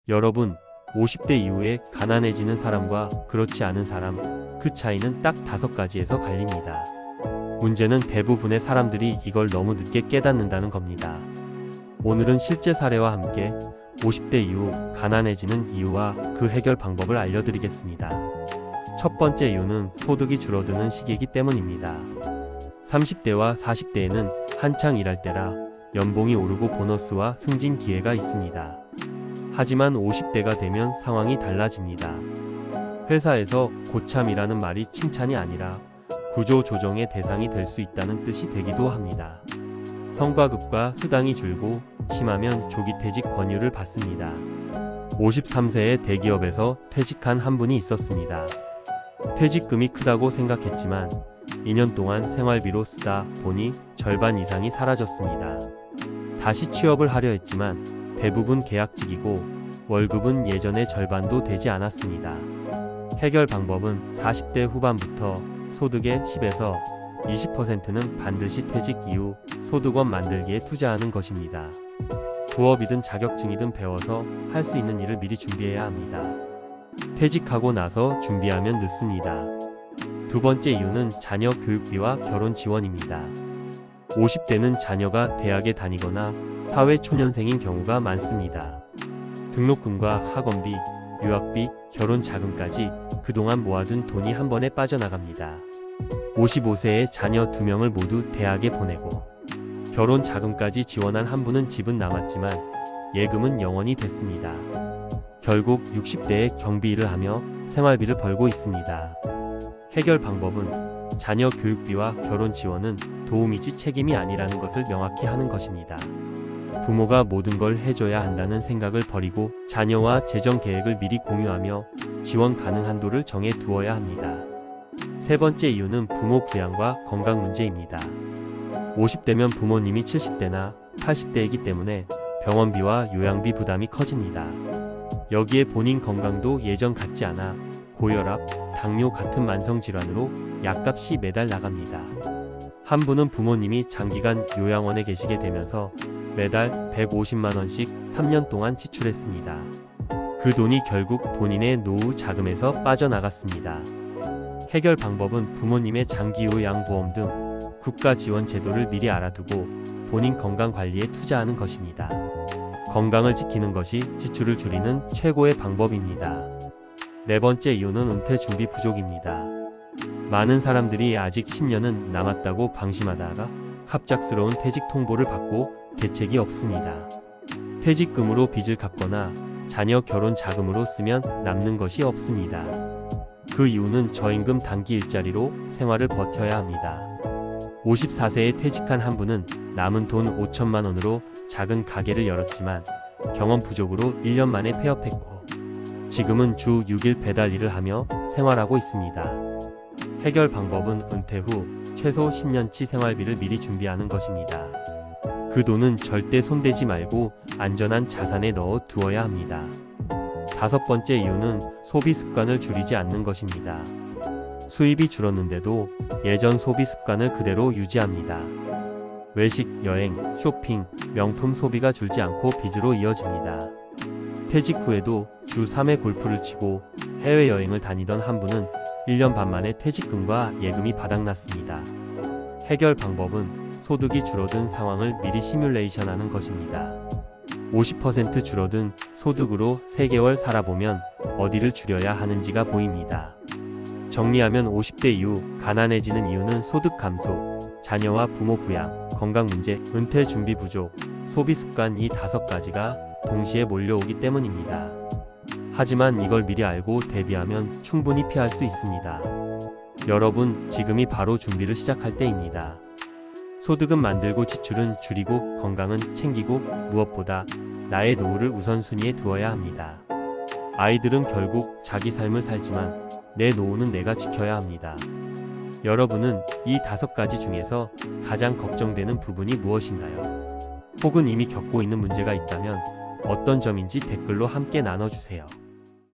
여러분, 50대 이후에 가난해지는 사람과 그렇지 않은 사람, 그 차이는 딱 5가지에서 갈립니다. 문제는 대부분의 사람들이 이걸 너무 늦게 깨닫는다는 겁니다. 오늘은 실제 사례와 함께 50대 이후 가난해지는 이유와 그 해결 방법을 알려드리겠습니다. 첫 번째 이유는 소득이 줄어드는 시기이기 때문입니다. 30대와 40대에는 한창 일할 때라 연봉이 오르고 보너스와 승진 기회가 있습니다. 하지만 50대가 되면 상황이 달라집니다. 회사에서 고참이라는 말이 칭찬이 아니라 구조 조정의 대상이 될 수 있다는 뜻이 되기도 합니다. 성과급과 수당이 줄고 심하면 조기퇴직 권유를 받습니다. 53세의 대기업에서 퇴직한 한 분이 있었습니다. 퇴직금이 크다고 생각했지만 2년 동안 생활비로 쓰다 보니 절반 이상이 사라졌습니다. 다시 취업을 하려 했지만 대부분 계약직이고 월급은 예전의 절반도 되지 않았습니다. 해결 방법은 40대 후반부터 소득의 10에서 20%는 반드시 퇴직 이후 소득원 만들기에 투자하는 것입니다. 부업이든 자격증이든 배워서 할 수 있는 일을 미리 준비해야 합니다. 퇴직하고 나서 준비하면 늦습니다. 두 번째 이유는 자녀 교육비와 결혼 지원입니다. 50대는 자녀가 대학에 다니거나 사회초년생인 경우가 많습니다. 등록금과 학원비, 유학비, 결혼 자금까지 그동안 모아둔 돈이 한 번에 빠져나갑니다. 55세에 자녀 2명을 모두 대학에 보내고 결혼 자금까지 지원한 한 분은 집은 남았지만 예금은 영원히 됐습니다. 결국 60대에 경비 일을 하며 생활비를 벌고 있습니다. 해결 방법은 자녀 교육비와 결혼 지원은 도움이지 책임이 아니라는 것을 명확히 하는 것입니다. 부모가 모든 걸 해줘야 한다는 생각을 버리고 자녀와 재정 계획을 미리 공유하며 지원 가능 한도를 정해 두어야 합니다. 세 번째 이유는 부모 부양과 건강 문제입니다. 50대면 부모님이 70대나 80대이기 때문에 병원비와 요양비 부담이 커집니다. 여기에 본인 건강도 예전 같지 않아 고혈압, 당뇨 같은 만성질환으로 약값이 매달 나갑니다. 한 분은 부모님이 장기간 요양원에 계시게 되면서 매달 150만원씩 3년 동안 지출했습니다. 그 돈이 결국 본인의 노후 자금에서 빠져나갔습니다. 해결 방법은 부모님의 장기요양보험 등 국가 지원 제도를 미리 알아두고 본인 건강 관리에 투자하는 것입니다. 건강을 지키는 것이 지출을 줄이는 최고의 방법입니다. 네 번째 이유는 은퇴 준비 부족입니다. 많은 사람들이 아직 10년은 남았다고 방심하다가 갑작스러운 퇴직 통보를 받고 대책이 없습니다. 퇴직금으로 빚을 갚거나 자녀 결혼 자금으로 쓰면 남는 것이 없습니다. 그 이유는 저임금 단기 일자리로 생활을 버텨야 합니다. 54세에 퇴직한 한 분은 남은 돈 5천만 원으로 작은 가게를 열었지만 경험 부족으로 1년 만에 폐업했고 지금은 주 6일 배달 일을 하며 생활하고 있습니다. 해결 방법은 은퇴 후 최소 10년치 생활비를 미리 준비하는 것입니다. 그 돈은 절대 손대지 말고 안전한 자산에 넣어 두어야 합니다. 다섯 번째 이유는 소비 습관을 줄이지 않는 것입니다. 수입이 줄었는데도 예전 소비 습관을 그대로 유지합니다. 외식, 여행, 쇼핑, 명품 소비가 줄지 않고 빚으로 이어집니다. 퇴직 후에도 주 3회 골프를 치고 해외여행을 다니던 한 분은 1년 반 만에 퇴직금과 예금이 바닥났습니다. 해결 방법은 소득이 줄어든 상황을 미리 시뮬레이션하는 것입니다. 50% 줄어든 소득으로 3개월 살아보면 어디를 줄여야 하는지가 보입니다. 정리하면 50대 이후 가난해지는 이유는 소득 감소, 자녀와 부모 부양, 건강 문제, 은퇴 준비 부족, 소비 습관 이 5가지가 동시에 몰려오기 때문입니다. 하지만 이걸 미리 알고 대비하면 충분히 피할 수 있습니다. 여러분, 지금이 바로 준비를 시작할 때입니다. 소득은 만들고 지출은 줄이고 건강은 챙기고 무엇보다 나의 노후를 우선순위에 두어야 합니다. 아이들은 결국 자기 삶을 살지만 내 노후는 내가 지켜야 합니다. 여러분은 이 5가지 중에서 가장 걱정되는 부분이 무엇인가요? 혹은 이미 겪고 있는 문제가 있다면 어떤 점인지 댓글로 함께 나눠주세요.